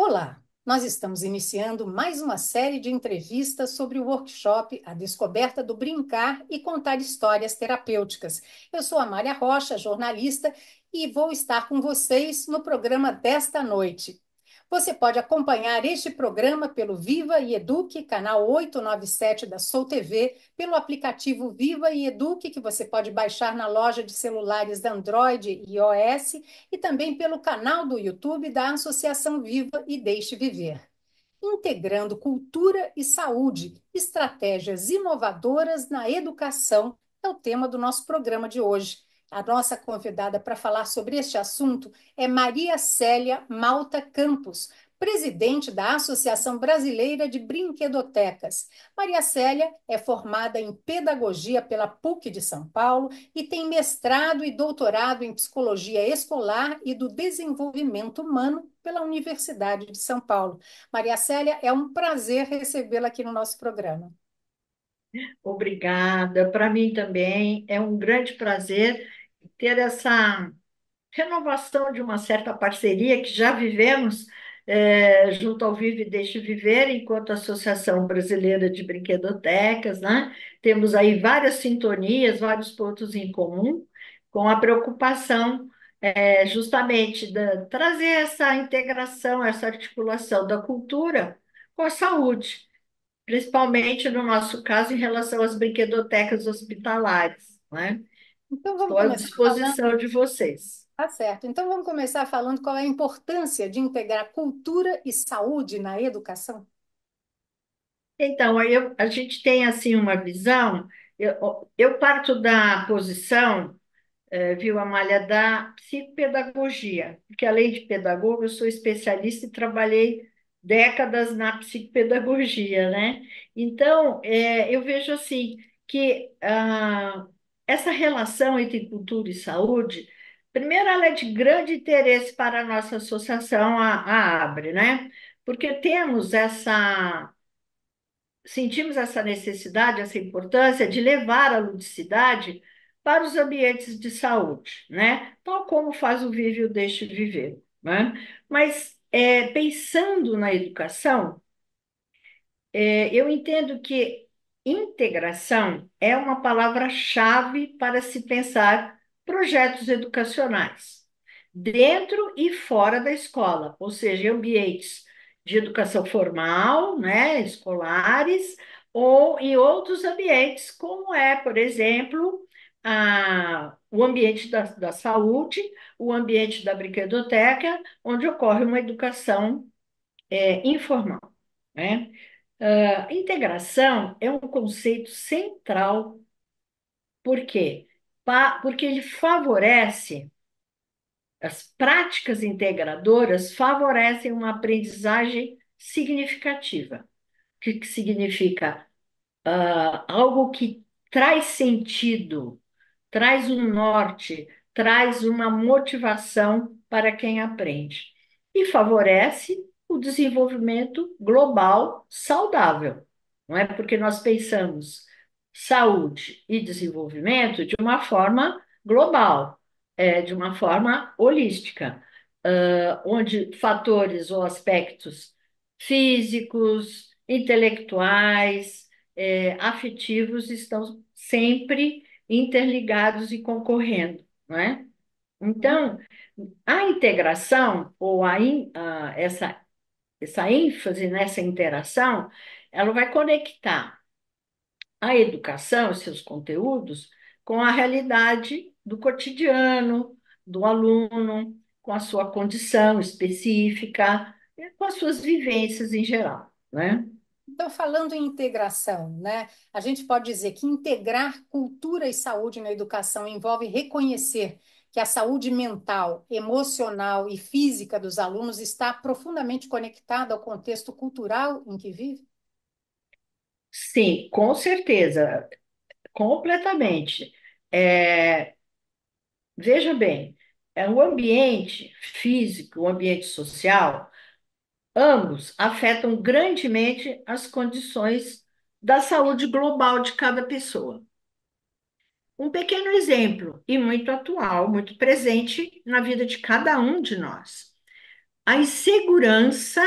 Olá, nós estamos iniciando mais uma série de entrevistas sobre o workshop A Descoberta do Brincar e Contar Histórias Terapêuticas. Eu sou a Mária Rocha, jornalista, e vou estar com vocês no programa desta noite. Você pode acompanhar este programa pelo Viva e Eduque, canal 897 da Sou TV, pelo aplicativo Viva e Eduque, que você pode baixar na loja de celulares da Android e iOS, e também pelo canal do YouTube da Associação Viva e Deixe Viver. Integrando cultura e saúde, estratégias inovadoras na educação é o tema do nosso programa de hoje. A nossa convidada para falar sobre este assunto é Maria Célia Malta Campos, presidente da Associação Brasileira de Brinquedotecas. Maria Célia é formada em pedagogia pela PUC de São Paulo e tem mestrado e doutorado em psicologia escolar e do desenvolvimento humano pela Universidade de São Paulo. Maria Célia, é um prazer recebê-la aqui no nosso programa. Obrigada. Para mim também é um grande prazer ter essa renovação de uma certa parceria que já vivemos junto ao Vive e Deixe Viver, enquanto Associação Brasileira de Brinquedotecas, né? Temos aí várias sintonias, vários pontos em comum, com a preocupação justamente de trazer essa integração, essa articulação da cultura com a saúde, principalmente no nosso caso em relação às brinquedotecas hospitalares, né? Então vamos Estou à começar falando, disposição de vocês. tá certo. Então vamos começar falando qual é a importância de integrar cultura e saúde na educação. Então, a gente tem assim uma visão, eu parto da posição, viu, Amália, da psicopedagogia, porque além de pedagoga, eu sou especialista e trabalhei décadas na psicopedagogia, né? Então, eu vejo assim que essa relação entre cultura e saúde, primeiro, ela é de grande interesse para a nossa associação, a ABRE, né? Porque sentimos essa necessidade, essa importância de levar a ludicidade para os ambientes de saúde, né? Tal como faz o Vive e o Deixe Viver, né? Mas pensando na educação, eu entendo que integração é uma palavra-chave para se pensar projetos educacionais, dentro e fora da escola, ou seja, em ambientes de educação formal, né, escolares, ou em outros ambientes, como é, por exemplo, o ambiente da saúde, o ambiente da brinquedoteca, onde ocorre uma educação informal, né? Integração é um conceito central, por quê? Porque ele favorece, as práticas integradoras favorecem uma aprendizagem significativa. O que significa? Algo que traz sentido, traz um norte, traz uma motivação para quem aprende e favorece o desenvolvimento global saudável, não é? Porque nós pensamos saúde e desenvolvimento de uma forma global, de uma forma holística, onde fatores ou aspectos físicos, intelectuais, afetivos estão sempre interligados e concorrendo, não é? Então, a integração ou essa ênfase nessa interação, ela vai conectar a educação e seus conteúdos com a realidade do cotidiano do aluno, com a sua condição específica, e com as suas vivências em geral, né? Então, falando em integração, né, a gente pode dizer que integrar cultura e saúde na educação envolve reconhecer que a saúde mental, emocional e física dos alunos está profundamente conectada ao contexto cultural em que vive? Sim, com certeza, completamente. É, veja bem, o ambiente físico, o ambiente social, ambos afetam grandemente as condições da saúde global de cada pessoa. Um pequeno exemplo, e muito atual, muito presente na vida de cada um de nós. a insegurança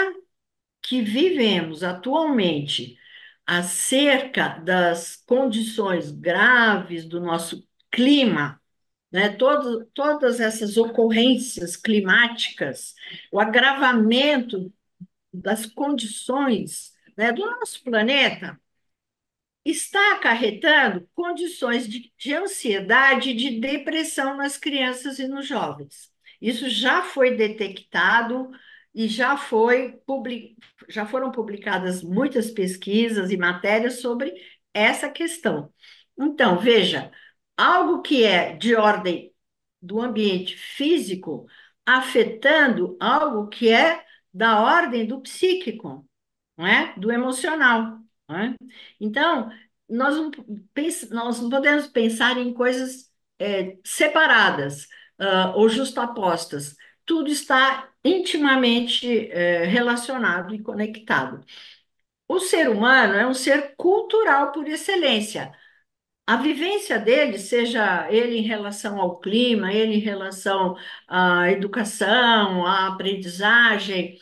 que vivemos atualmente acerca das condições graves do nosso clima, né, todas essas ocorrências climáticas, o agravamento das condições, né, do nosso planeta, está acarretando condições de ansiedade e de depressão nas crianças e nos jovens. Isso já foi detectado e já foram publicadas muitas pesquisas e matérias sobre essa questão. Então, veja, algo que é de ordem do ambiente físico afetando algo que é da ordem do psíquico, não é? Do emocional, não é? Então, nós não podemos pensar em coisas separadas, ou justapostas. Tudo está intimamente relacionado e conectado. O ser humano é um ser cultural por excelência. A vivência dele, seja ele em relação ao clima, ele em relação à educação, à aprendizagem,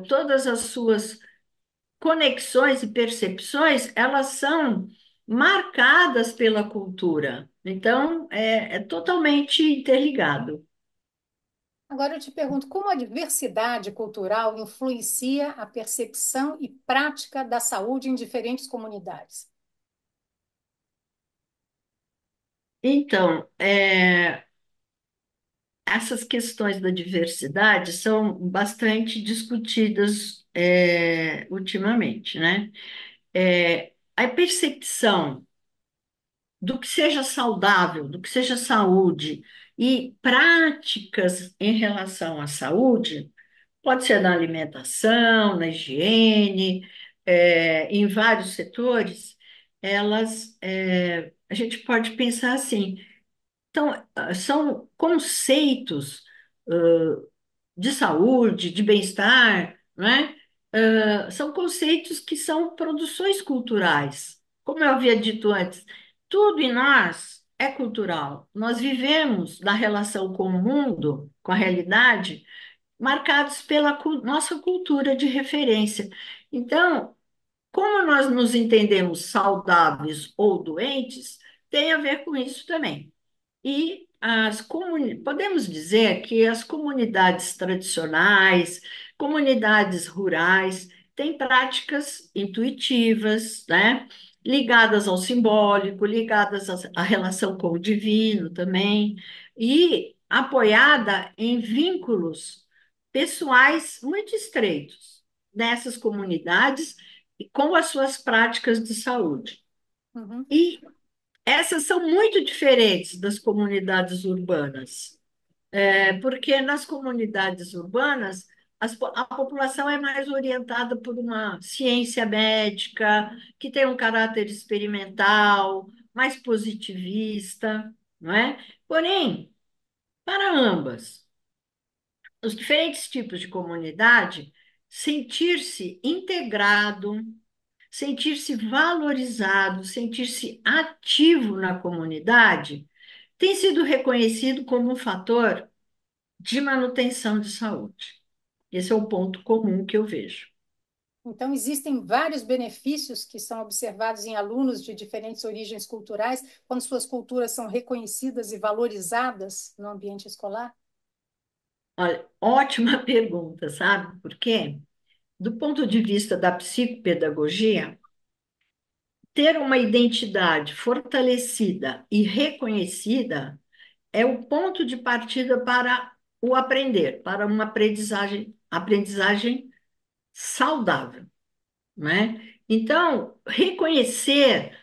todas as suas conexões e percepções, elas são marcadas pela cultura. Então, é totalmente interligado. Agora eu te pergunto, como a diversidade cultural influencia a percepção e prática da saúde em diferentes comunidades? Então, essas questões da diversidade são bastante discutidas, ultimamente, né? A percepção do que seja saudável, do que seja saúde e práticas em relação à saúde, pode ser na alimentação, na higiene, em vários setores, a gente pode pensar assim. Então, são conceitos de saúde, de bem-estar, não é? São conceitos que são produções culturais. Como eu havia dito antes, tudo em nós é cultural. Nós vivemos na relação com o mundo, com a realidade, marcados pela nossa cultura de referência. Então, como nós nos entendemos saudáveis ou doentes, tem a ver com isso também. E podemos dizer que as comunidades tradicionais, comunidades rurais, têm práticas intuitivas, né? Ligadas ao simbólico, ligadas à relação com o divino também, e apoiada em vínculos pessoais muito estreitos nessas comunidades e com as suas práticas de saúde. Uhum. E essas são muito diferentes das comunidades urbanas, porque nas comunidades urbanas a população é mais orientada por uma ciência médica, que tem um caráter experimental, mais positivista, não é? Porém, para ambas, os diferentes tipos de comunidade, sentir-se integrado, sentir-se valorizado, sentir-se ativo na comunidade, tem sido reconhecido como um fator de manutenção de saúde. Esse é o ponto comum que eu vejo. Então, existem vários benefícios que são observados em alunos de diferentes origens culturais, quando suas culturas são reconhecidas e valorizadas no ambiente escolar? Olha, ótima pergunta, sabe por quê? Do ponto de vista da psicopedagogia, ter uma identidade fortalecida e reconhecida é o ponto de partida para o aprender, para uma aprendizagem saudável, né? Então, reconhecer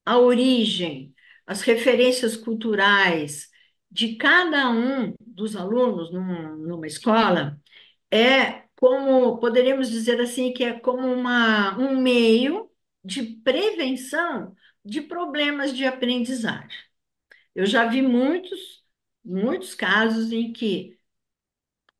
a origem, as referências culturais de cada um dos alunos numa escola é como, poderíamos dizer assim, que é como um meio de prevenção de problemas de aprendizagem. Eu já vi muitos casos em que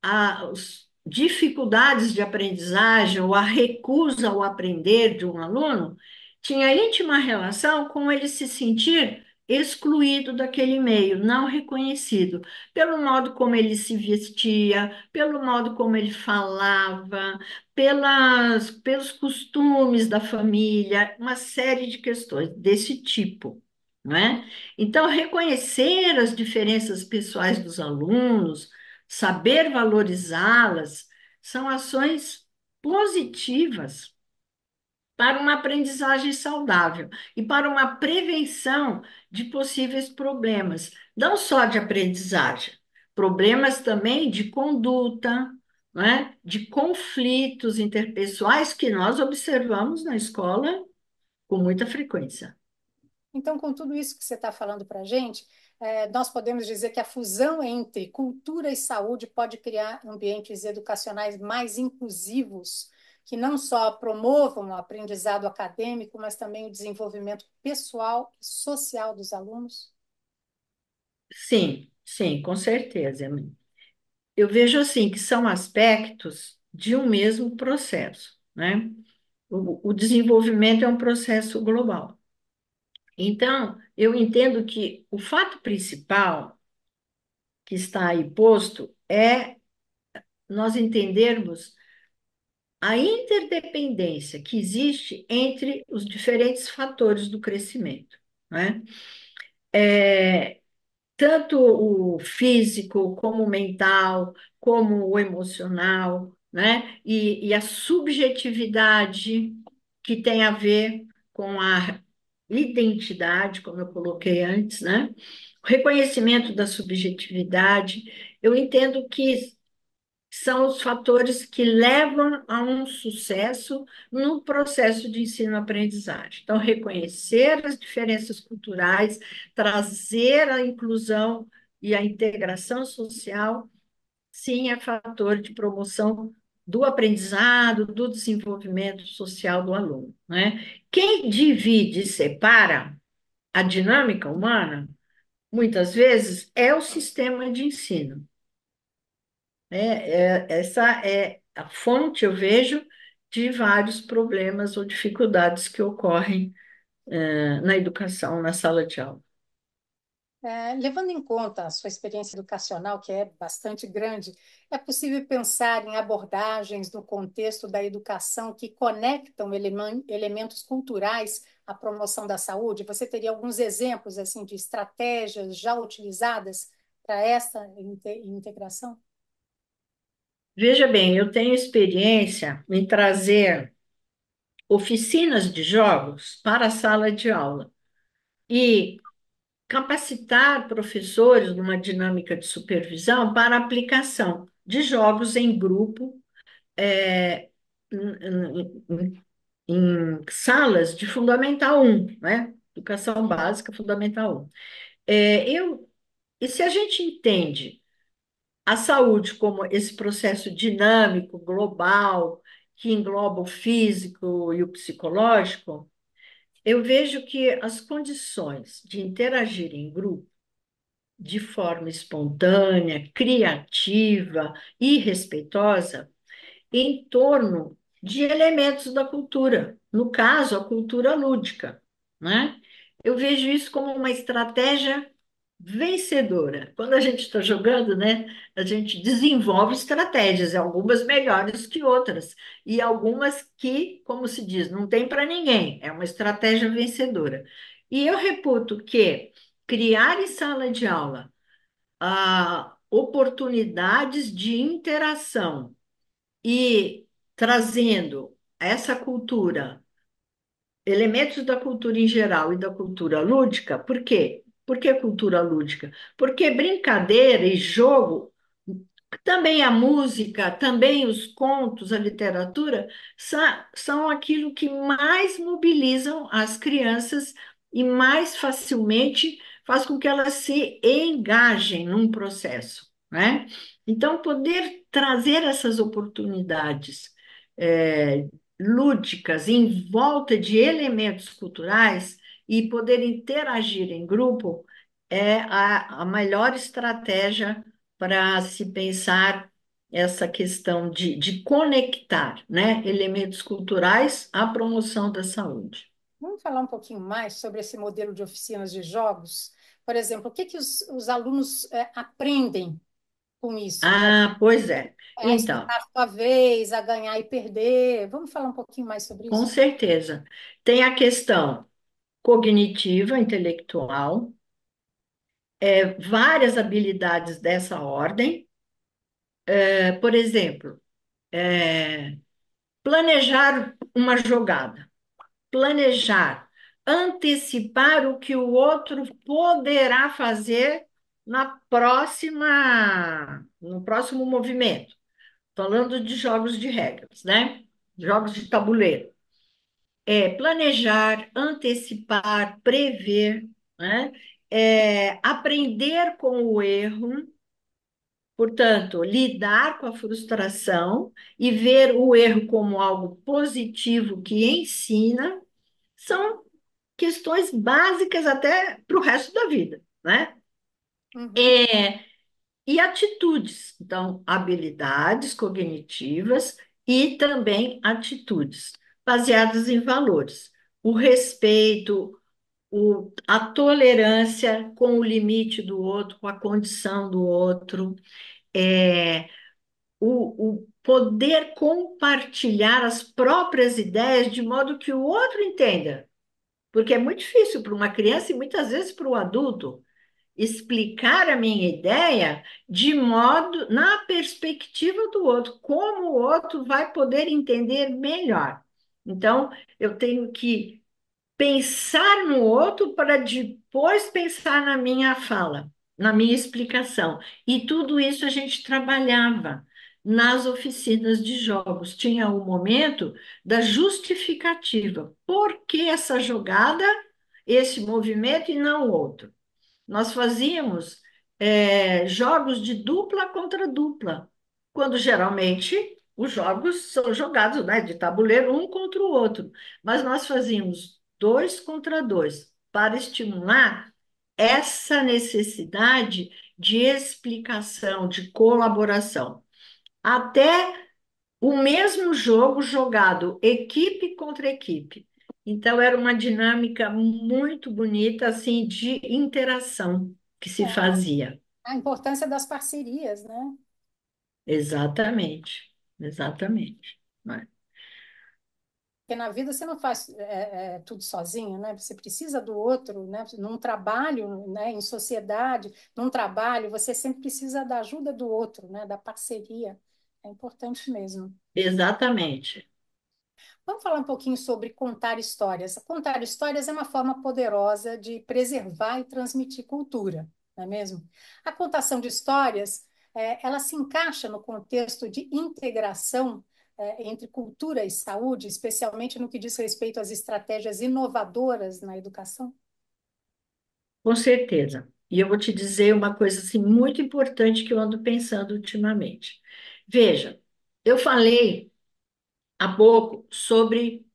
as dificuldades de aprendizagem ou a recusa ao aprender de um aluno tinha íntima relação com ele se sentir excluído daquele meio, não reconhecido, pelo modo como ele se vestia, pelo modo como ele falava, pelos costumes da família, uma série de questões desse tipo, não é? Então, reconhecer as diferenças pessoais dos alunos, saber valorizá-las, são ações positivas para uma aprendizagem saudável e para uma prevenção de possíveis problemas, não só de aprendizagem, problemas também de conduta, né, de conflitos interpessoais que nós observamos na escola com muita frequência. Então, com tudo isso que você está falando para a gente, nós podemos dizer que a fusão entre cultura e saúde pode criar ambientes educacionais mais inclusivos, que não só promovam o aprendizado acadêmico, mas também o desenvolvimento pessoal e social dos alunos. Sim, sim, com certeza. Eu vejo assim que são aspectos de um mesmo processo, né? O desenvolvimento é um processo global. Então, eu entendo que o fato principal que está aí posto é nós entendermos a interdependência que existe entre os diferentes fatores do crescimento, né? Tanto o físico, como o mental, como o emocional, né? E a subjetividade que tem a ver com a identidade, como eu coloquei antes, né? O reconhecimento da subjetividade, eu entendo que são os fatores que levam a um sucesso no processo de ensino-aprendizagem. Então, reconhecer as diferenças culturais, trazer a inclusão e a integração social, sim, é fator de promoção do aprendizado, do desenvolvimento social do aluno, né? Quem divide e separa a dinâmica humana, muitas vezes, é o sistema de ensino. Essa é a fonte, eu vejo, de vários problemas ou dificuldades que ocorrem, na educação, na sala de aula. Levando em conta a sua experiência educacional, que é bastante grande, é possível pensar em abordagens no contexto da educação que conectam elementos culturais à promoção da saúde? Você teria alguns exemplos assim de estratégias já utilizadas para essa integração? Veja bem, eu tenho experiência em trazer oficinas de jogos para a sala de aula e capacitar professores numa dinâmica de supervisão para a aplicação de jogos em grupo, é, em salas de Fundamental 1, né? Educação básica, Fundamental 1. E se a gente entende a saúde como esse processo dinâmico, global, que engloba o físico e o psicológico, eu vejo que as condições de interagir em grupo de forma espontânea, criativa e respeitosa em torno de elementos da cultura, no caso, a cultura lúdica, né? Eu vejo isso como uma estratégia vencedora. Quando a gente está jogando, né, a gente desenvolve estratégias, algumas melhores que outras, e algumas que, como se diz, não tem para ninguém, é uma estratégia vencedora. E eu reputo que criar em sala de aula oportunidades de interação e trazendo essa cultura, elementos da cultura em geral e da cultura lúdica, por quê? Por que cultura lúdica? Porque brincadeira e jogo, também a música, também os contos, a literatura, são aquilo que mais mobilizam as crianças e mais facilmente faz com que elas se engajem num processo, né? Então, poder trazer essas oportunidades é, lúdicas em volta de elementos culturais e poder interagir em grupo é a melhor estratégia para se pensar essa questão de conectar, né, elementos culturais à promoção da saúde. Vamos falar um pouquinho mais sobre esse modelo de oficinas de jogos? Por exemplo, o que que os alunos aprendem com isso, né? Ah, pois é. A Então, explicar a sua vez, a ganhar e perder. Vamos falar um pouquinho mais sobre com isso? certeza. Tem a questão cognitiva, intelectual, várias habilidades dessa ordem. Por exemplo, planejar uma jogada, planejar, antecipar o que o outro poderá fazer no próximo movimento. Falando de jogos de regras, né? Jogos de tabuleiro. Planejar, antecipar, prever, né? Aprender com o erro, portanto, lidar com a frustração e ver o erro como algo positivo que ensina, são questões básicas até para o resto da vida, né? Uhum, E atitudes, então, habilidades cognitivas e também atitudes, baseadas em valores. O respeito, a tolerância com o limite do outro, com a condição do outro, é, o poder compartilhar as próprias ideias de modo que o outro entenda. Porque é muito difícil para uma criança e muitas vezes para o adulto explicar a minha ideia de modo na perspectiva do outro, como o outro vai poder entender melhor. Então, eu tenho que pensar no outro para depois pensar na minha fala, na minha explicação. E tudo isso a gente trabalhava nas oficinas de jogos. Tinha o momento da justificativa. Por que essa jogada, esse movimento e não outro? Nós fazíamos jogos de dupla contra dupla, quando geralmente os jogos são jogados, né, de tabuleiro um contra o outro, mas nós fazíamos dois contra dois para estimular essa necessidade de explicação, de colaboração. Até o mesmo jogo jogado equipe contra equipe. Então, era uma dinâmica muito bonita, assim, de interação que se é. fazia. A importância das parcerias, né? Exatamente, exatamente. Né? Porque na vida você não faz tudo sozinho, né? Você precisa do outro, né? Num trabalho, né? Em sociedade, num trabalho, você sempre precisa da ajuda do outro, né? Da parceria. É importante mesmo. Exatamente. Vamos falar um pouquinho sobre contar histórias. Contar histórias é uma forma poderosa de preservar e transmitir cultura, não é mesmo? A contação de histórias, ela se encaixa no contexto de integração, entre cultura e saúde, especialmente no que diz respeito às estratégias inovadoras na educação? Com certeza. E eu vou te dizer uma coisa assim, muito importante que eu ando pensando ultimamente. Veja, eu falei há pouco sobre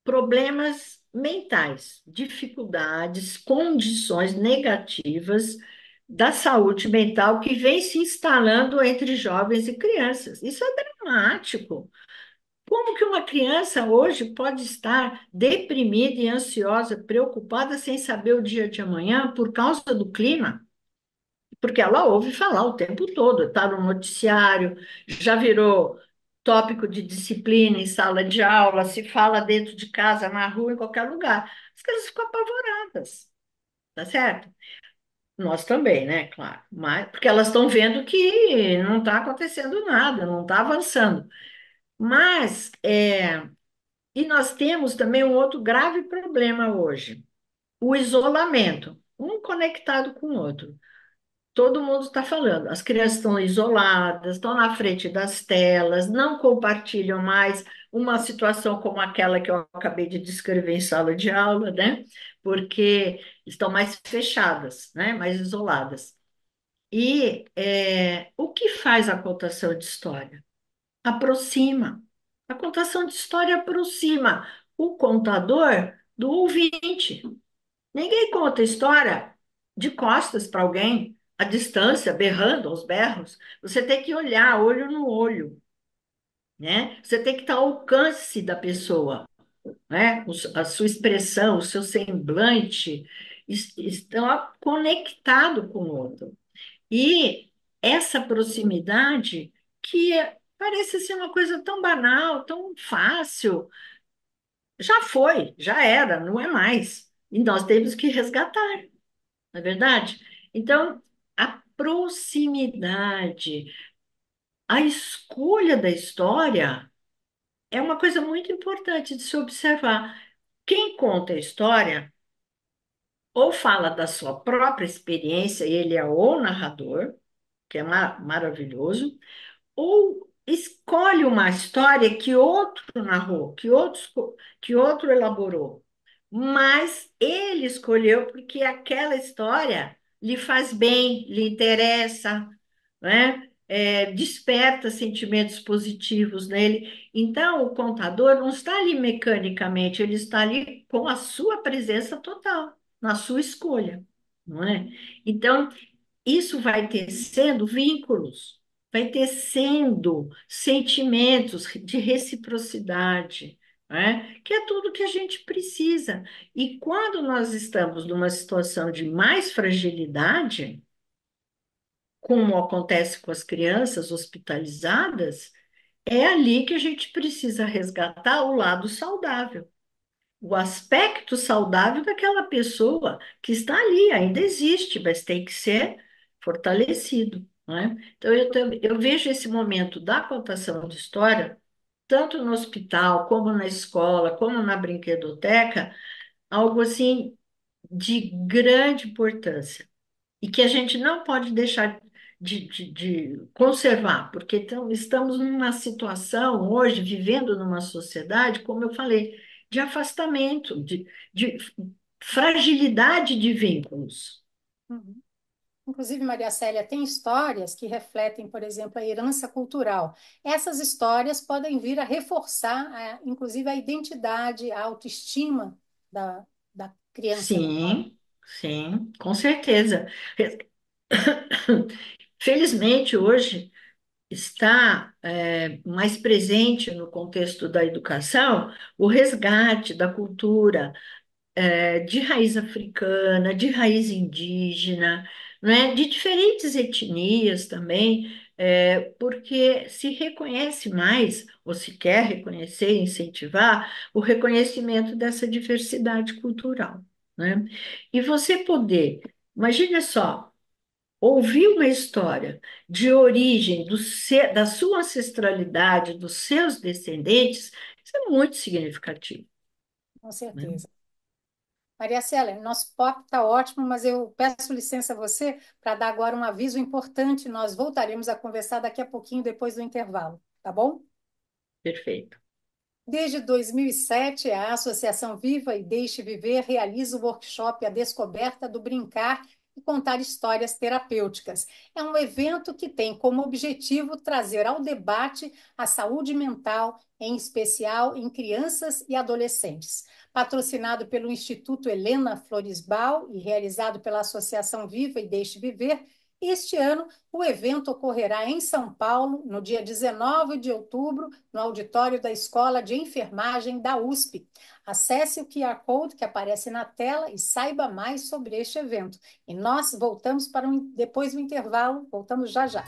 problemas mentais, dificuldades, condições negativas da saúde mental que vem se instalando entre jovens e crianças. Isso é dramático. Como que uma criança hoje pode estar deprimida e ansiosa, preocupada, sem saber o dia de amanhã por causa do clima? Porque ela ouve falar o tempo todo, está no noticiário, já virou tópico de disciplina em sala de aula, se fala dentro de casa, na rua, em qualquer lugar. As crianças ficam apavoradas, tá certo? Nós também, né? Claro. Mas, porque elas estão vendo que não está acontecendo nada, não está avançando. Mas, e nós temos também um outro grave problema hoje: o isolamento, um conectado com o outro. Todo mundo está falando. As crianças estão isoladas, estão na frente das telas, não compartilham mais uma situação como aquela que eu acabei de descrever em sala de aula, né? Porque estão mais fechadas, né? Mais isoladas. E o que faz a contação de história? Aproxima. A contação de história aproxima o contador do ouvinte. Ninguém conta história de costas para alguém, à distância, berrando aos berros. Você tem que olhar olho no olho, né? Você tem que estar ao alcance da pessoa. né? A sua expressão, o seu semblante estão conectado com o outro. E essa proximidade que parece ser uma coisa tão banal, tão fácil, já foi, já era, não é mais. E nós temos que resgatar, não é verdade? Então, a proximidade, a escolha da história é uma coisa muito importante de se observar. Quem conta a história ou fala da sua própria experiência, ele é o narrador, que é maravilhoso, ou escolhe uma história que outro narrou, que outro elaborou, mas ele escolheu porque aquela história lhe faz bem, lhe interessa, né? Desperta sentimentos positivos nele. Então, o contador não está ali mecanicamente, ele está ali com a sua presença total, na sua escolha, não é? Então, isso vai tecendo vínculos, vai tecendo sentimentos de reciprocidade, né? Que é tudo que a gente precisa. E quando nós estamos numa situação de mais fragilidade, como acontece com as crianças hospitalizadas, é ali que a gente precisa resgatar o lado saudável, o aspecto saudável daquela pessoa que está ali, ainda existe, mas tem que ser fortalecido, né? Então, eu vejo esse momento da contação de história, tanto no hospital, como na escola, como na brinquedoteca, algo assim de grande importância e que a gente não pode deixar de conservar, porque estamos numa situação hoje, vivendo numa sociedade, como eu falei, de afastamento, de fragilidade de vínculos. Uhum. Inclusive, Maria Célia, tem histórias que refletem, por exemplo, a herança cultural. Essas histórias podem vir a reforçar, inclusive, a identidade, a autoestima da criança menor. Sim, sim, com certeza. Felizmente, hoje está mais presente no contexto da educação o resgate da cultura, de raiz africana, de raiz indígena, né, de diferentes etnias também, porque se reconhece mais, ou se quer reconhecer e incentivar, o reconhecimento dessa diversidade cultural, né? E você poder, imagine só, ouvir uma história de origem da sua ancestralidade, dos seus descendentes, isso é muito significativo, Com né? certeza. Maria Célia, nosso papo está ótimo, mas eu peço licença a você para dar agora um aviso importante. Nós voltaremos a conversar daqui a pouquinho, depois do intervalo, tá bom? Perfeito. Desde 2007, a Associação Viva e Deixe Viver realiza o workshop A Descoberta do Brincar e Contar Histórias Terapêuticas. É um evento que tem como objetivo trazer ao debate a saúde mental, em especial em crianças e adolescentes. Patrocinado pelo Instituto Helena Floresbal e realizado pela Associação Viva e Deixe Viver, este ano o evento ocorrerá em São Paulo, no dia 19 de outubro, no auditório da Escola de Enfermagem da USP. Acesse o QR Code que aparece na tela e saiba mais sobre este evento. E nós voltamos depois do intervalo, voltamos já já.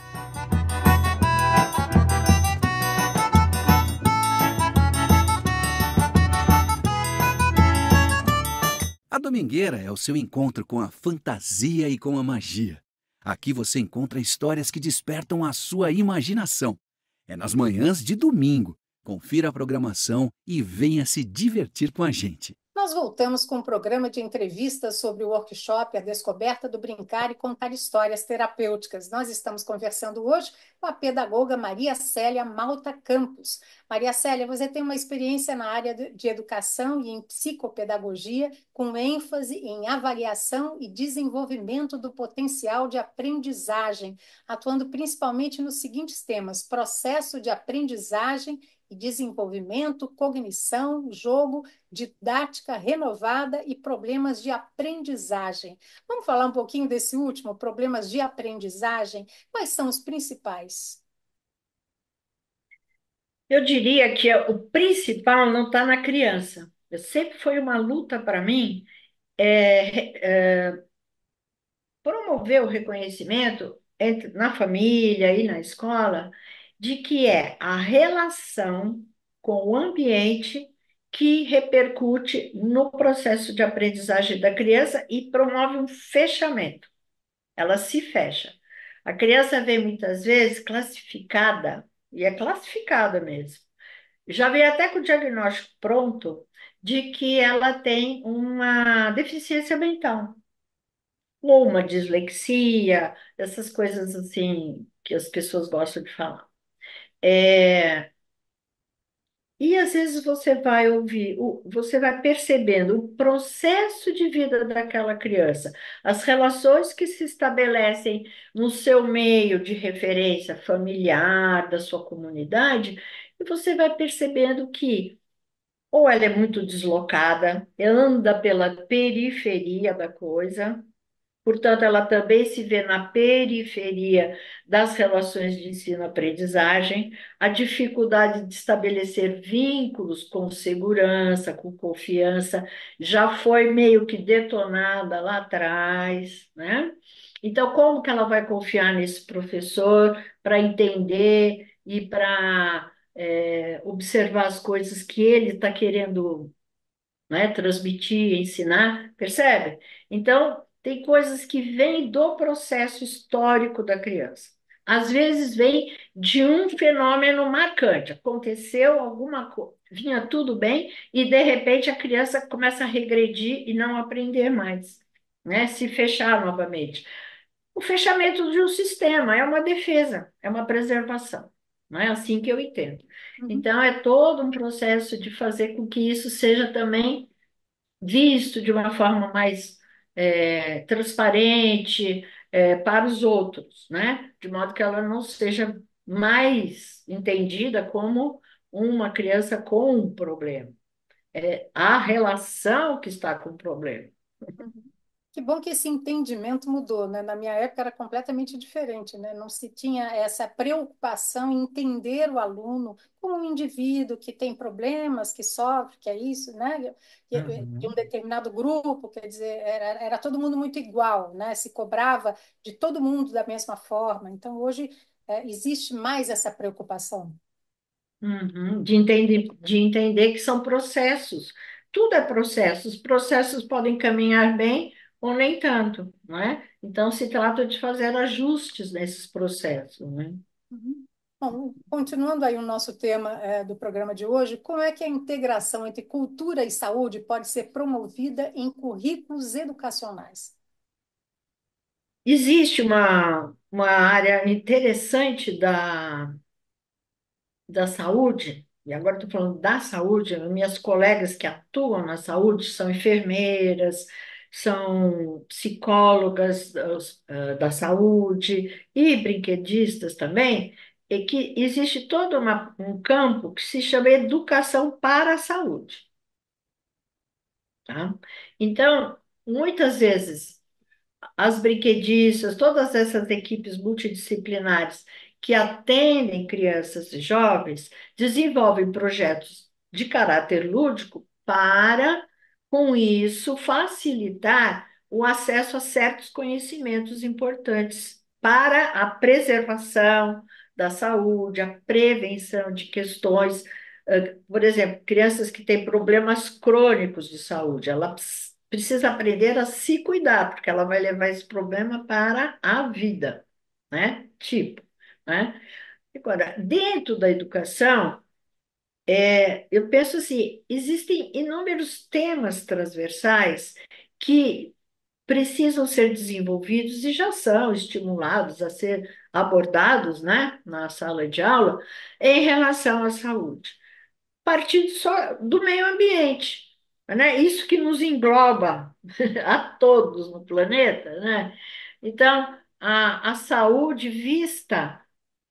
A Domingueira é o seu encontro com a fantasia e com a magia. Aqui você encontra histórias que despertam a sua imaginação. É nas manhãs de domingo. Confira a programação e venha se divertir com a gente. Nós voltamos com um programa de entrevistas sobre o workshop A Descoberta do Brincar e Contar Histórias Terapêuticas. Nós estamos conversando hoje com a pedagoga Maria Célia Malta Campos. Maria Célia, você tem uma experiência na área de educação e em psicopedagogia, com ênfase em avaliação e desenvolvimento do potencial de aprendizagem, atuando principalmente nos seguintes temas: processo de aprendizagem e desenvolvimento, cognição, jogo, didática renovada e problemas de aprendizagem. Vamos falar um pouquinho desse último, problemas de aprendizagem? Quais são os principais? Eu diria que o principal não está na criança. sempre foi uma luta para mim é, promover o reconhecimento na família e na escola de que é a relação com o ambiente que repercute no processo de aprendizagem da criança e promove um fechamento. Ela se fecha. A criança vem muitas vezes classificada, e é classificada mesmo. Já vem até com o diagnóstico pronto de que ela tem uma deficiência mental ou uma dislexia, essas coisas assim que as pessoas gostam de falar. É, e às vezes você vai ouvir, você vai percebendo o processo de vida daquela criança, as relações que se estabelecem no seu meio de referência familiar, da sua comunidade, e você vai percebendo que ou ela é muito deslocada, anda pela periferia da coisa. Portanto, ela também se vê na periferia das relações de ensino-aprendizagem, a dificuldade de estabelecer vínculos com segurança, com confiança, já foi meio que detonada lá atrás, né? Então, como que ela vai confiar nesse professor para entender e para observar as coisas que ele está querendo, né, transmitir, ensinar, percebe? Então, tem coisas que vêm do processo histórico da criança. Às vezes vem de um fenômeno marcante. Aconteceu alguma coisa, vinha tudo bem, e de repente a criança começa a regredir e não aprender mais, né? Se fechar novamente. O fechamento de um sistema é uma defesa, é uma preservação. Não é assim que eu entendo. Uhum. Então, é todo um processo de fazer com que isso seja também visto de uma forma mais transparente para os outros, né? De modo que ela não seja mais entendida como uma criança com um problema. É a relação que está com o problema. Uhum. Que bom que esse entendimento mudou, né? Na minha época era completamente diferente, né? Não se tinha essa preocupação em entender o aluno como um indivíduo que tem problemas, que sofre, que é isso, né? De um Uhum. determinado grupo, quer dizer, era todo mundo muito igual, né? Se cobrava de todo mundo da mesma forma. Então, hoje, existe mais essa preocupação. Uhum. De entender que são processos. Tudo é processo. Os processos podem caminhar bem ou nem tanto, não é? Então, se trata de fazer ajustes nesses processos, né? Uhum. Bom, continuando aí o nosso tema, do programa de hoje, como é que a integração entre cultura e saúde pode ser promovida em currículos educacionais? Existe uma área interessante da saúde, e agora estou falando da saúde, minhas colegas que atuam na saúde são enfermeiras, são psicólogas da saúde e brinquedistas também, e que existe todo um campo que se chama educação para a saúde, tá? Então, muitas vezes as brinquedistas, todas essas equipes multidisciplinares que atendem crianças e jovens, desenvolvem projetos de caráter lúdico para, com isso, facilitar o acesso a certos conhecimentos importantes para a preservação da saúde, a prevenção de questões, por exemplo, crianças que têm problemas crônicos de saúde, ela precisa aprender a se cuidar, porque ela vai levar esse problema para a vida, né? Tipo, né? Agora, dentro da educação, eu penso assim, existem inúmeros temas transversais que precisam ser desenvolvidos e já são estimulados a ser abordados, né, na sala de aula em relação à saúde partindo só do meio ambiente, né? Isso que nos engloba a todos no planeta, né? Então, a saúde vista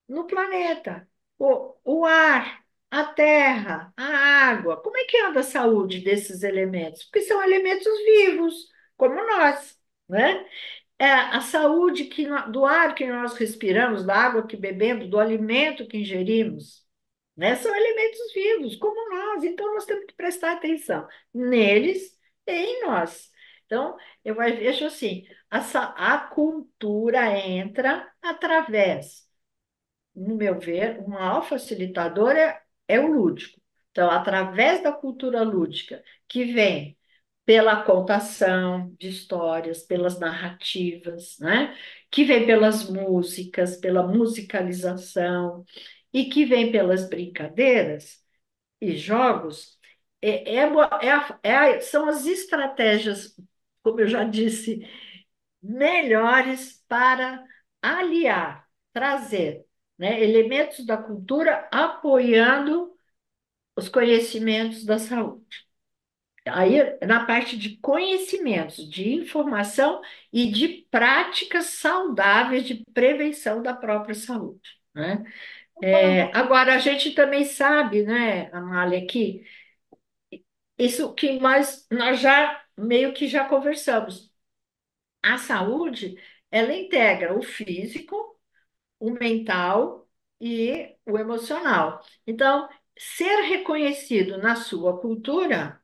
no planeta, o ar, a terra, a água, como é que anda a saúde desses elementos? Porque são elementos vivos, como nós, né? É a saúde do ar que nós respiramos, da água que bebemos, do alimento que ingerimos, né? São elementos vivos, como nós, então nós temos que prestar atenção neles e em nós. Então, vejo assim, a cultura entra através, no meu ver, o maior facilitador é o lúdico. Então, através da cultura lúdica, que vem pela contação de histórias, pelas narrativas, né? Que vem pelas músicas, pela musicalização, e que vem pelas brincadeiras e jogos, são as estratégias, como eu já disse, melhores para aliar, trazer, né, elementos da cultura apoiando os conhecimentos da saúde. Aí, na parte de conhecimentos, de informação e de práticas saudáveis de prevenção da própria saúde, né? Vamos falar um pouquinho. Agora, a gente também sabe, né, Amália, que isso que nós já meio que já conversamos. A saúde, ela integra o físico, o mental e o emocional. Então, ser reconhecido na sua cultura,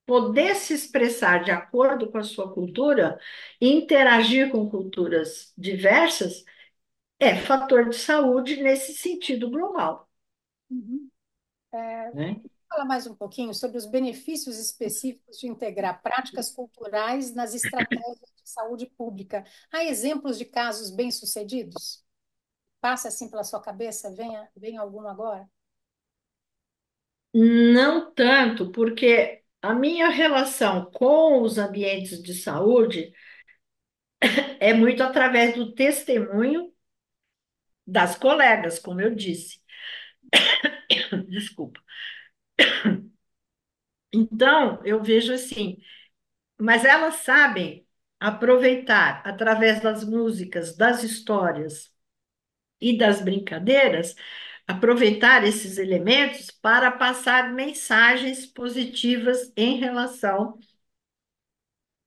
poder se expressar de acordo com a sua cultura e interagir com culturas diversas é fator de saúde nesse sentido global, Uhum. né? Fala mais um pouquinho sobre os benefícios específicos de integrar práticas culturais nas estratégias de saúde pública. Há exemplos de casos bem-sucedidos? Passa assim pela sua cabeça? Vem algum agora? Não tanto, porque a minha relação com os ambientes de saúde é muito através do testemunho das colegas, como eu disse. Desculpa. Então, eu vejo assim, mas elas sabem aproveitar através das músicas, das histórias e das brincadeiras, aproveitar esses elementos para passar mensagens positivas em relação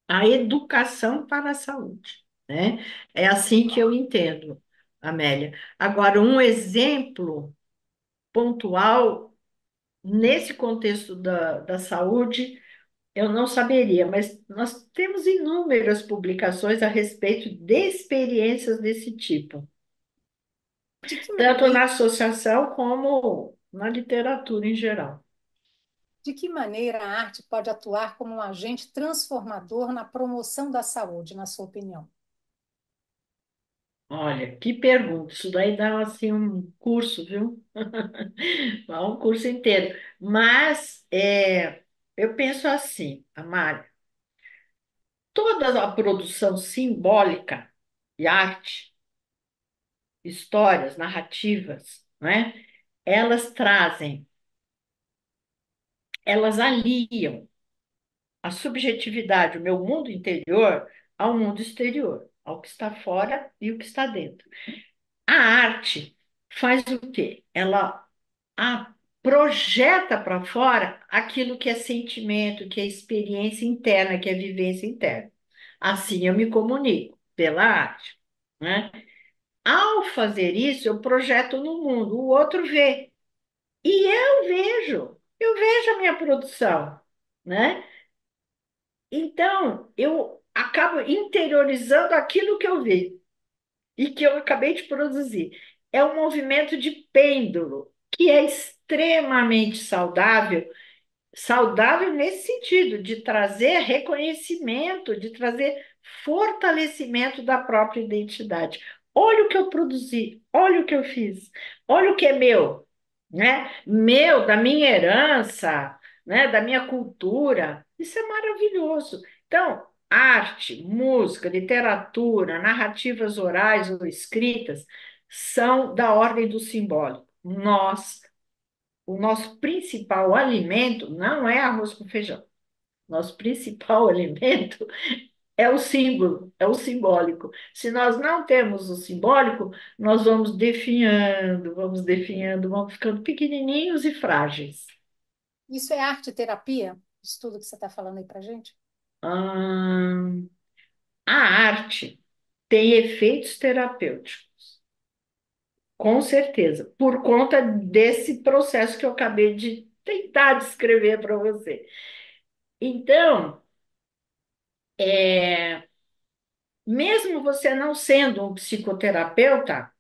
à educação para a saúde, né? É assim que eu entendo, Amélia. Agora, um exemplo pontual nesse contexto da saúde, eu não saberia, mas nós temos inúmeras publicações a respeito de experiências desse tipo, De que tanto maneira, na associação como na literatura em geral. de que maneira a arte pode atuar como um agente transformador na promoção da saúde, na sua opinião? Olha, que pergunta. Isso daí dá assim um curso, viu? Dá um curso inteiro. Mas eu penso assim, Amália, toda a produção simbólica e arte, histórias, narrativas, né? Elas trazem, elas aliam a subjetividade, o meu mundo interior, ao mundo exterior, ao que está fora e o que está dentro. A arte faz o quê? Ela projeta para fora aquilo que é sentimento, que é experiência interna, que é vivência interna. Assim eu me comunico pela arte, né? Ao fazer isso, eu projeto no mundo, o outro vê. E eu vejo a minha produção, né? Então, eu acabo interiorizando aquilo que eu vi e que eu acabei de produzir. É um movimento de pêndulo que é extremamente saudável. Saudável nesse sentido, de trazer reconhecimento, de trazer fortalecimento da própria identidade. Olha o que eu produzi, olha o que eu fiz, olha o que é meu, né? Meu, da minha herança, né? Da minha cultura. Isso é maravilhoso. Então, arte, música, literatura, narrativas orais ou escritas são da ordem do simbólico. O nosso principal alimento não é arroz com feijão. Nosso principal alimento é o símbolo, é o simbólico. Se nós não temos o simbólico, nós vamos definhando, vamos ficando pequenininhos e frágeis. Isso é arte terapia? Isso tudo que você está falando aí para gente? Hum, a arte tem efeitos terapêuticos. Com certeza, por conta desse processo que eu acabei de tentar descrever para você. Então, mesmo você não sendo um psicoterapeuta,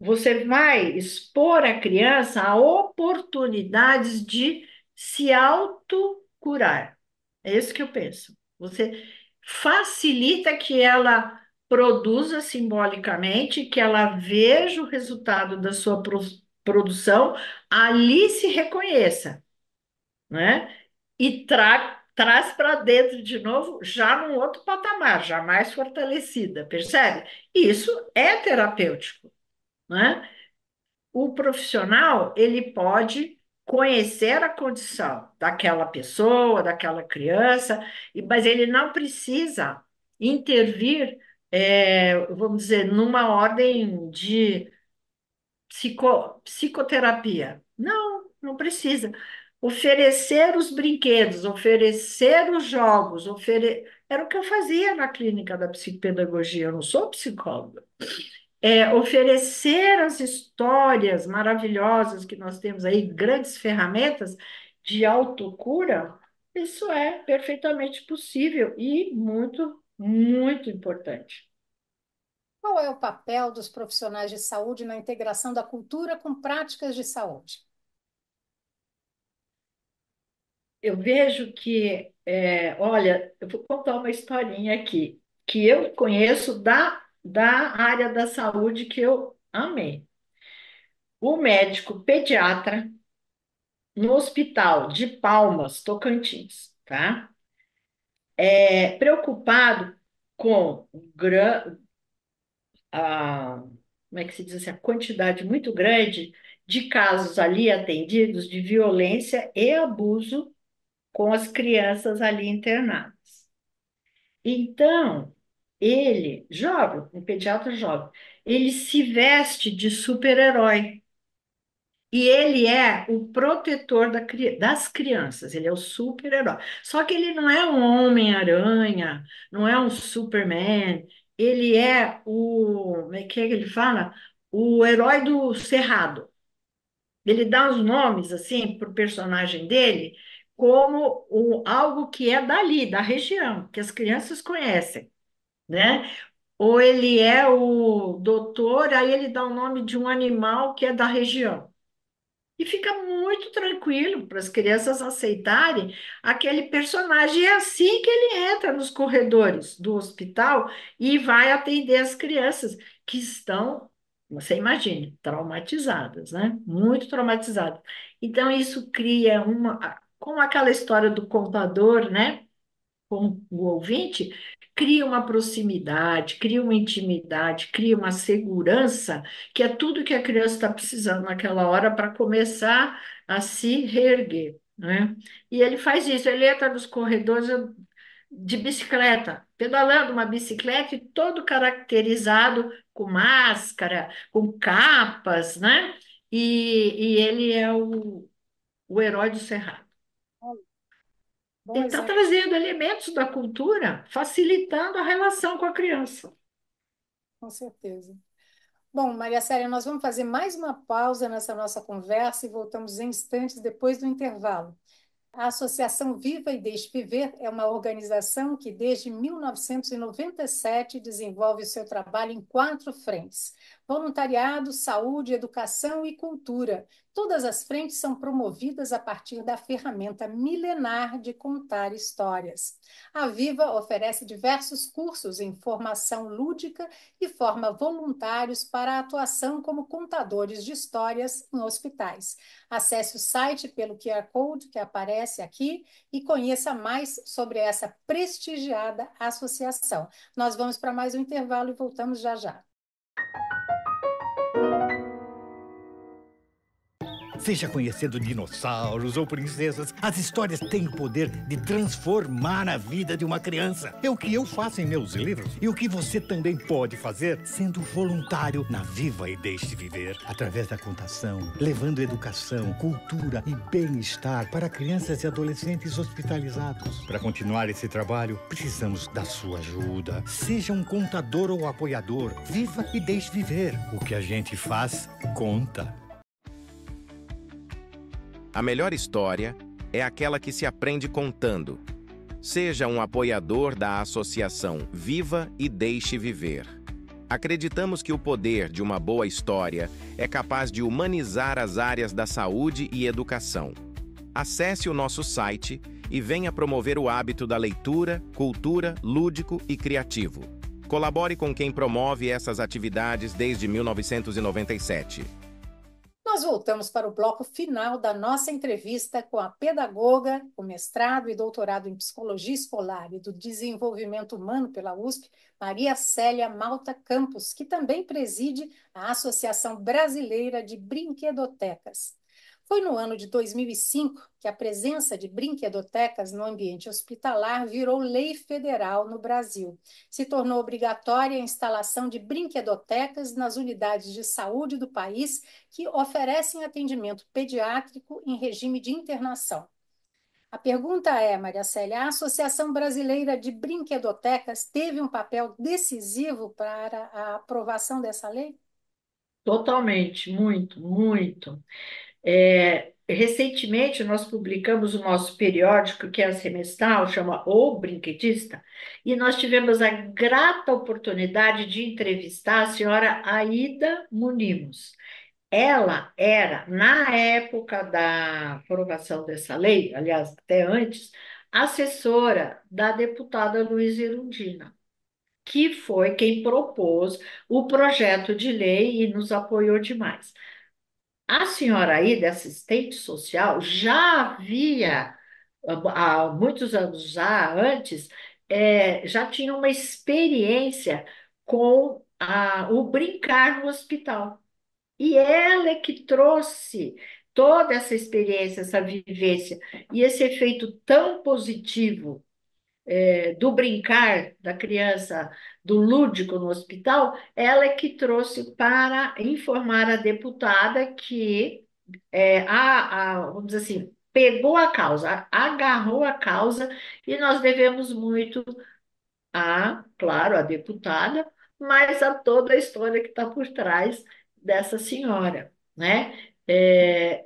você vai expor a criança a oportunidades de se autocurar. É isso que eu penso. Você facilita que ela produza simbolicamente, que ela veja o resultado da sua produção, ali se reconheça, né? E traz para dentro de novo, já num outro patamar, já mais fortalecida, percebe? Isso é terapêutico, né? O profissional, ele pode conhecer a condição daquela pessoa, daquela criança, mas ele não precisa intervir, vamos dizer, numa ordem de psicoterapia. Não, não precisa. Oferecer os brinquedos, oferecer os jogos, era o que eu fazia na clínica da psicopedagogia, eu não sou psicóloga. Oferecer as histórias maravilhosas que nós temos aí, grandes ferramentas de autocura, isso é perfeitamente possível e muito, muito importante. Qual é o papel dos profissionais de saúde na integração da cultura com práticas de saúde? Eu vejo que, olha, eu vou contar uma historinha aqui, que eu conheço da área da saúde que eu amei. O médico pediatra no hospital de Palmas, Tocantins, tá? Preocupado com a, como é que se diz assim, a quantidade muito grande de casos ali atendidos de violência e abuso com as crianças ali internadas. Então, ele, jovem, um pediatra jovem, ele se veste de super-herói. E ele é o protetor das crianças, ele é o super-herói. Só que ele não é um Homem-Aranha, não é um Superman, ele é como é que ele fala? O herói do Cerrado. Ele dá os nomes, assim, para o personagem dele, como algo que é dali, da região, que as crianças conhecem, né? Ou ele é o doutor, aí ele dá o nome de um animal que é da região. E fica muito tranquilo para as crianças aceitarem aquele personagem. E é assim que ele entra nos corredores do hospital e vai atender as crianças que estão, você imagine, traumatizadas, né? Muito traumatizadas. Então, isso cria como aquela história do contador, né? Com o ouvinte, cria uma proximidade, cria uma intimidade, cria uma segurança, que é tudo que a criança está precisando naquela hora para começar a se reerguer, né? E ele faz isso, ele entra nos corredores de bicicleta, pedalando uma bicicleta e todo caracterizado com máscara, com capas, né? E ele é o herói do Cerrado. Bom Ele está exemplo, trazendo elementos da cultura, facilitando a relação com a criança. com certeza. Bom, Maria Célia, nós vamos fazer mais uma pausa nessa nossa conversa e voltamos em instantes depois do intervalo. A Associação Viva e Deixe Viver é uma organização que, desde 1997, desenvolve seu trabalho em quatro frentes: voluntariado, saúde, educação e cultura. Todas as frentes são promovidas a partir da ferramenta milenar de contar histórias. A Viva oferece diversos cursos em formação lúdica e forma voluntários para a atuação como contadores de histórias em hospitais. Acesse o site pelo QR Code que aparece aqui e conheça mais sobre essa prestigiada associação. Nós vamos para mais um intervalo e voltamos já já. Seja conhecendo dinossauros ou princesas, as histórias têm o poder de transformar a vida de uma criança. É o que eu faço em meus livros e o que você também pode fazer sendo voluntário na Viva e Deixe Viver, através da contação, levando educação, cultura e bem-estar para crianças e adolescentes hospitalizados. Para continuar esse trabalho, precisamos da sua ajuda. Seja um contador ou apoiador. Viva e deixe viver. O que a gente faz, conta. A melhor história é aquela que se aprende contando. Seja um apoiador da associação Viva e Deixe Viver. Acreditamos que o poder de uma boa história é capaz de humanizar as áreas da saúde e educação. Acesse o nosso site e venha promover o hábito da leitura, cultura, lúdico e criativo. Colabore com quem promove essas atividades desde 1997. Nós voltamos para o bloco final da nossa entrevista com a pedagoga, com mestrado e doutorado em Psicologia Escolar e do Desenvolvimento Humano pela USP, Maria Célia Malta Campos, que também preside a Associação Brasileira de Brinquedotecas. Foi no ano de 2005 que a presença de brinquedotecas no ambiente hospitalar virou lei federal no Brasil. Se tornou obrigatória a instalação de brinquedotecas nas unidades de saúde do país que oferecem atendimento pediátrico em regime de internação. A pergunta é, Maria Célia, a Associação Brasileira de Brinquedotecas teve um papel decisivo para a aprovação dessa lei? Totalmente, muito, muito. Recentemente, nós publicamos o nosso periódico, que é semestral, chama O Brinquedista, e nós tivemos a grata oportunidade de entrevistar a senhora Aida Munimos. Ela era, na época da aprovação dessa lei, aliás, até antes, assessora da deputada Luísa Erundina, que foi quem propôs o projeto de lei e nos apoiou demais. A senhora aí, de assistente social, já havia, há muitos anos já antes, já tinha uma experiência com o brincar no hospital. E ela é que trouxe toda essa experiência, essa vivência e esse efeito tão positivo do brincar da criança, do lúdico no hospital, ela é que trouxe para informar a deputada que, vamos dizer assim, pegou a causa, agarrou a causa, e nós devemos muito claro, a deputada, mas a toda a história que está por trás dessa senhora, né?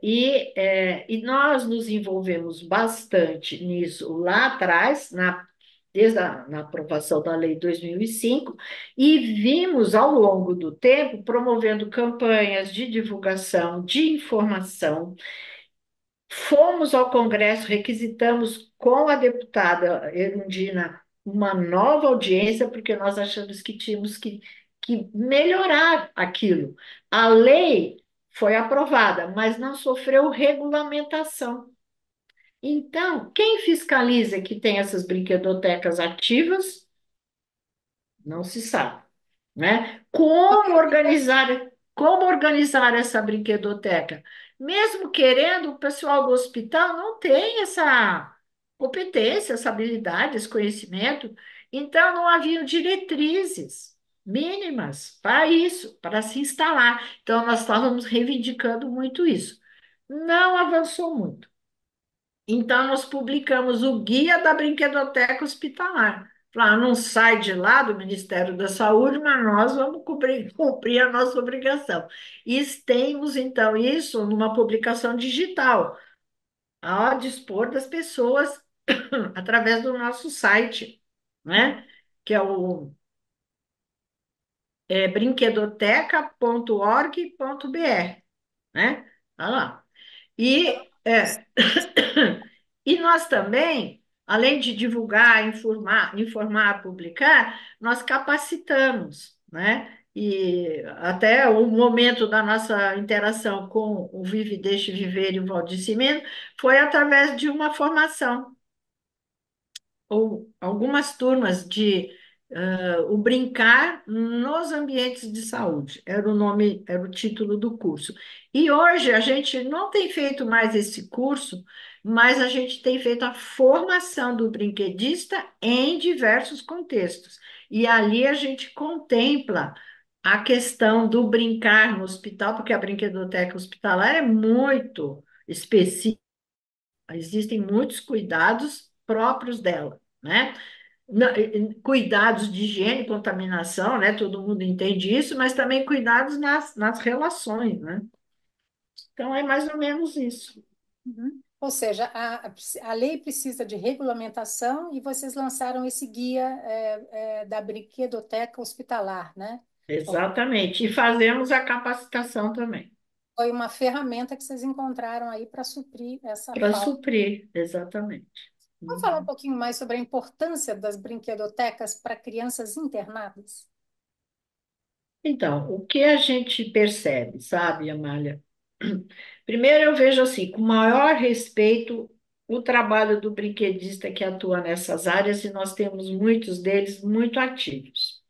E nós nos envolvemos bastante nisso lá atrás, desde na aprovação da Lei 2005, e vimos ao longo do tempo promovendo campanhas de divulgação, de informação. Fomos ao Congresso, requisitamos com a deputada Erundina uma nova audiência, porque nós achamos que tínhamos que melhorar aquilo. A lei foi aprovada, mas não sofreu regulamentação. Então, quem fiscaliza que tem essas brinquedotecas ativas? Não se sabe, né? Como organizar essa brinquedoteca? Mesmo querendo, o pessoal do hospital não tem essa competência, essa habilidade, esse conhecimento. Então, não haviam diretrizes mínimas para isso, para se instalar. Então, nós estávamos reivindicando muito isso. Não avançou muito. Então, nós publicamos o Guia da Brinquedoteca Hospitalar. Não sai de lá do Ministério da Saúde, mas nós vamos cumprir a nossa obrigação. E temos, então, isso numa publicação digital, a dispor das pessoas através do nosso site, né? Que é o brinquedoteca.org.br, né? Olha lá. E, e nós também, além de divulgar, informar, publicar, nós capacitamos, né? E até o momento da nossa interação com o Vive, Deixe Viver e o Valdicimento foi através de uma formação, ou algumas turmas o brincar nos ambientes de saúde, era o nome, era o título do curso. E hoje a gente não tem feito mais esse curso, mas a gente tem feito a formação do brinquedista em diversos contextos. E ali a gente contempla a questão do brincar no hospital, porque a brinquedoteca hospitalar é muito específica, existem muitos cuidados próprios dela, né? Cuidados de higiene e contaminação, né? Todo mundo entende isso, mas também cuidados nas relações, né? Então é mais ou menos isso. Uhum. Ou seja, a lei precisa de regulamentação e vocês lançaram esse guia da brinquedoteca hospitalar, né? Exatamente. E fazemos a capacitação também, Foi uma ferramenta que vocês encontraram aí para suprir essa para falta. suprir, exatamente. Vamos falar um Uhum. pouquinho mais sobre a importância das brinquedotecas para crianças internadas? Então, o que a gente percebe, sabe, Amália? Primeiro, eu vejo assim, com maior respeito, o trabalho do brinquedista que atua nessas áreas, e nós temos muitos deles muito ativos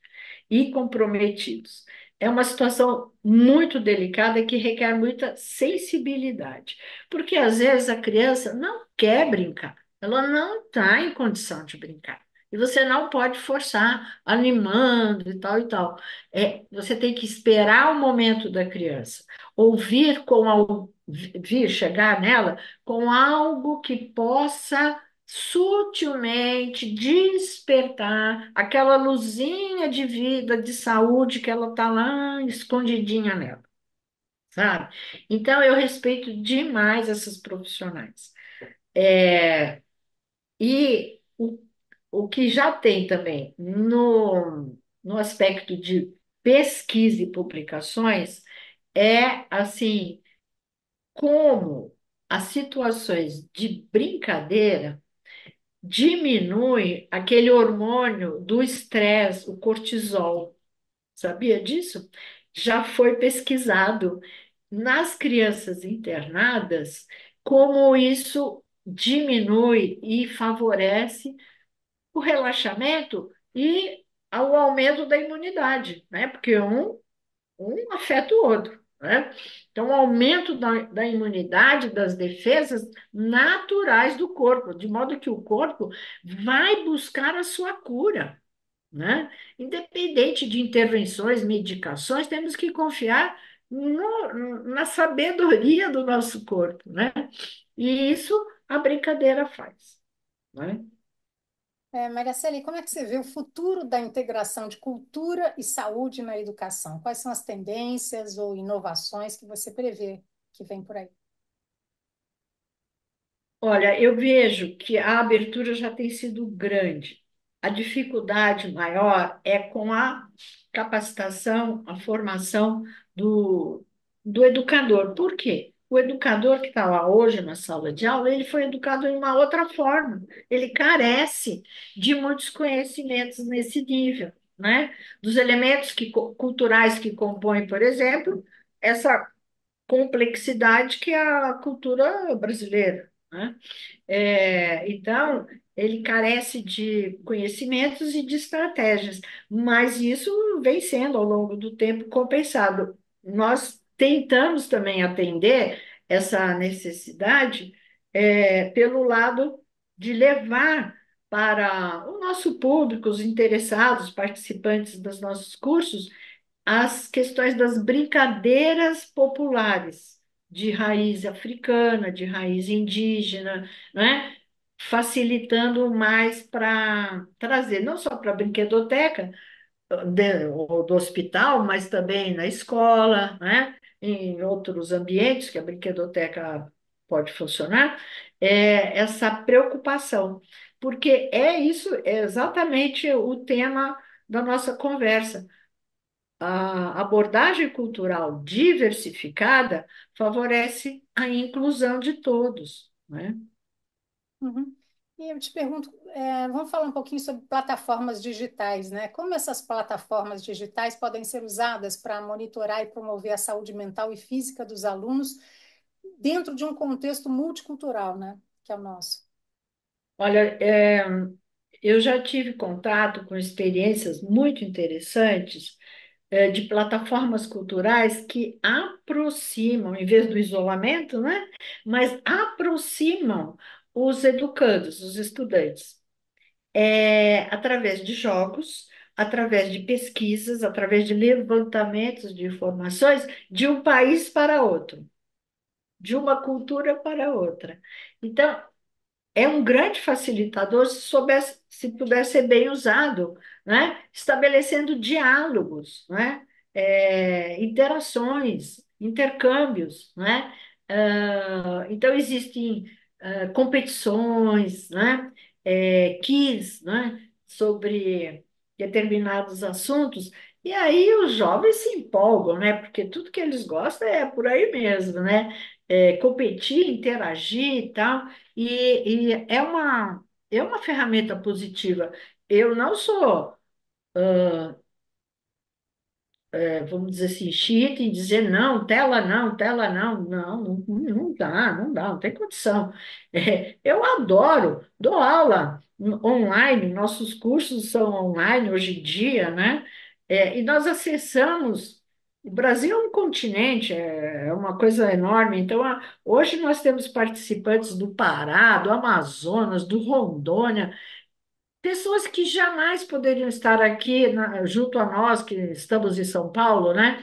e comprometidos. É uma situação muito delicada que requer muita sensibilidade, porque às vezes a criança não quer brincar, ela não está em condição de brincar. E você não pode forçar, animando e tal e tal. Você tem que esperar o momento da criança, ouvir vir chegar nela com algo que possa sutilmente despertar aquela luzinha de vida, de saúde que ela está lá escondidinha nela, sabe? Então, eu respeito demais essas profissionais. E o que já tem também no aspecto de pesquisa e publicações é, assim, como as situações de brincadeira diminui aquele hormônio do estresse, o cortisol. Sabia disso? Já foi pesquisado nas crianças internadas como isso diminui e favorece o relaxamento e o aumento da imunidade, né? Porque um afeta o outro, né? Então, o aumento da imunidade, das defesas naturais do corpo, de modo que o corpo vai buscar a sua cura, né? Independente de intervenções, medicações, temos que confiar na sabedoria do nosso corpo, né? E isso a brincadeira faz, né? Maricele, como é que você vê o futuro da integração de cultura e saúde na educação? Quais são as tendências ou inovações que você prevê que vem por aí? Olha, eu vejo que a abertura já tem sido grande. A dificuldade maior é com a capacitação, a formação do educador. Por quê? O educador que está lá hoje na sala de aula, ele foi educado de uma outra forma. Ele carece de muitos conhecimentos nesse nível, né? Dos elementos culturais que compõem, por exemplo, essa complexidade que é a cultura brasileira, né? Então, ele carece de conhecimentos e de estratégias, mas isso vem sendo, ao longo do tempo, compensado. Nós tentamos também atender essa necessidade, pelo lado de levar para o nosso público, os interessados, participantes dos nossos cursos, as questões das brincadeiras populares de raiz africana, de raiz indígena, né? Facilitando mais para trazer, não só para a brinquedoteca ou do hospital, mas também na escola, né? Em outros ambientes que a brinquedoteca pode funcionar, essa preocupação, porque é exatamente o tema da nossa conversa. A abordagem cultural diversificada favorece a inclusão de todos, né? Uhum. E eu te pergunto, vamos falar um pouquinho sobre plataformas digitais, né? Como essas plataformas digitais podem ser usadas para monitorar e promover a saúde mental e física dos alunos dentro de um contexto multicultural, né? Que é o nosso. Olha, Eu já tive contato com experiências muito interessantes de plataformas culturais que aproximam, em vez do isolamento, né? Mas aproximam os educandos, os estudantes, através de jogos, através de pesquisas, através de levantamentos de informações de um país para outro, de uma cultura para outra. Então, é um grande facilitador se puder ser bem usado, né? Estabelecendo diálogos, né? Interações, intercâmbios, né? Então, existem competições, né? Quiz, né? Sobre determinados assuntos, e aí os jovens se empolgam, né? Porque tudo que eles gostam é por aí mesmo, né? Competir, interagir e tal. E é uma ferramenta positiva. Eu não sou, vamos dizer assim, xiita em dizer não, tela não dá, não tem condição. Eu adoro, dou aula online, nossos cursos são online hoje em dia, né? E nós acessamos. O Brasil é um continente, é uma coisa enorme. Então, hoje nós temos participantes do Pará, do Amazonas, do Rondônia, pessoas que jamais poderiam estar aqui junto a nós, que estamos em São Paulo, né?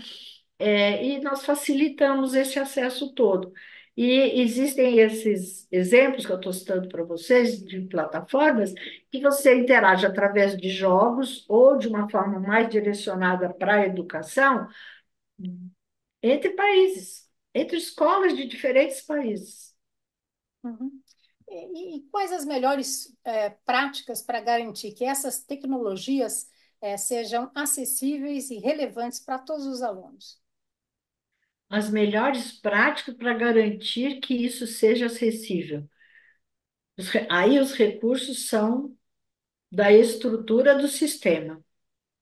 E nós facilitamos esse acesso todo. E existem esses exemplos que eu estou citando para vocês, de plataformas, que você interage através de jogos ou de uma forma mais direcionada para a educação entre países, entre escolas de diferentes países. Uhum. E quais as melhores práticas para garantir que essas tecnologias sejam acessíveis e relevantes para todos os alunos? As melhores práticas para garantir que isso seja acessível. Aí os recursos são da estrutura do sistema,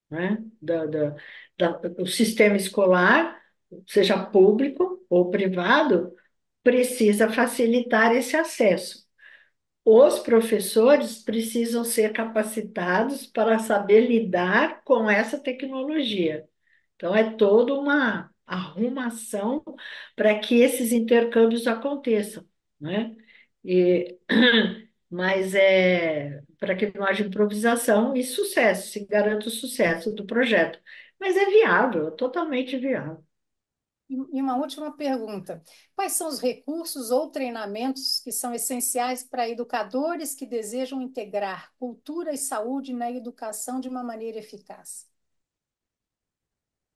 né? O sistema escolar, seja público ou privado, precisa facilitar esse acesso. Os professores precisam ser capacitados para saber lidar com essa tecnologia. Então, é toda uma arrumação para que esses intercâmbios aconteçam, né? E, mas para que não haja improvisação e sucesso, se garanta o sucesso do projeto. Mas é viável, é totalmente viável. E uma última pergunta: quais são os recursos ou treinamentos que são essenciais para educadores que desejam integrar cultura e saúde na educação de uma maneira eficaz?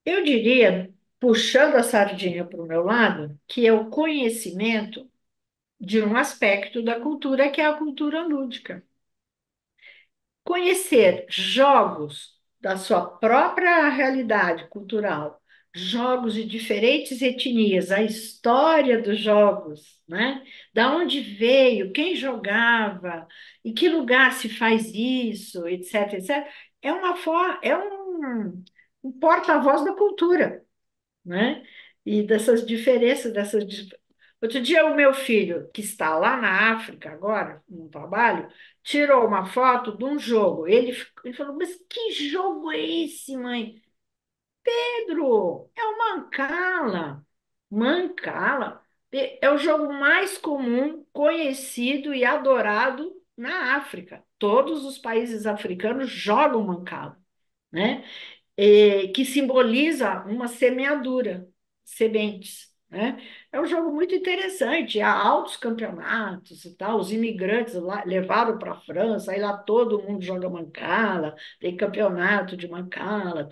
Eu diria, puxando a sardinha para o meu lado, que é o conhecimento de um aspecto da cultura, que é a cultura lúdica. Conhecer jogos da sua própria realidade cultural, jogos de diferentes etnias, a história dos jogos, né? Da onde veio, quem jogava, em que lugar se faz isso, etc, etc. É um porta-voz da cultura, né? E dessas diferenças, Outro dia, o meu filho, que está lá na África agora, no trabalho, tirou uma foto de um jogo. Ele falou: Mas que jogo é esse, mãe? Pedro, é o Mancala. Mancala é o jogo mais comum, conhecido e adorado na África. Todos os países africanos jogam Mancala, né? Que simboliza uma semeadura, sementes, né? É um jogo muito interessante, há altos campeonatos e tal, os imigrantes lá levaram para a França, aí lá todo mundo joga mancala, tem campeonato de mancala,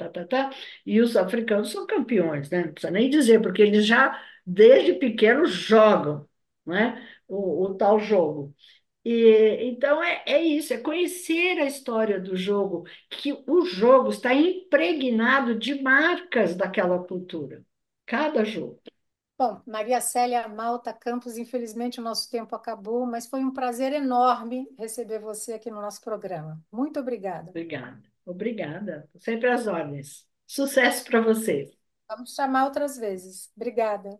e os africanos são campeões, né? Não precisa nem dizer, porque eles já, desde pequenos, jogam, né? O tal jogo. Então é isso, é conhecer a história do jogo, que o jogo está impregnado de marcas daquela cultura, cada jogo. Bom, Maria Célia Malta Campos, infelizmente o nosso tempo acabou, mas foi um prazer enorme receber você aqui no nosso programa. Muito obrigada. Obrigada, obrigada. Sempre às ordens. Sucesso para vocês. Vamos chamar outras vezes. Obrigada.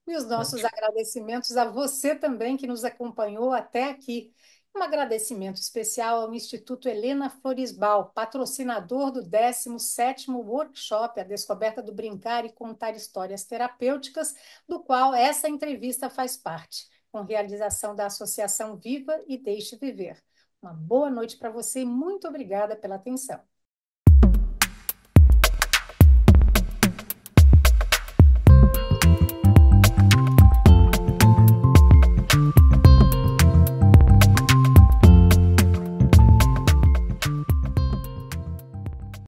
E os nossos agradecimentos a você também que nos acompanhou até aqui. Um agradecimento especial ao Instituto Helena Floresbal, patrocinador do 17º Workshop A Descoberta do Brincar e Contar Histórias Terapêuticas, do qual essa entrevista faz parte, com realização da Associação Viva e Deixe Viver. Uma boa noite para você e muito obrigada pela atenção.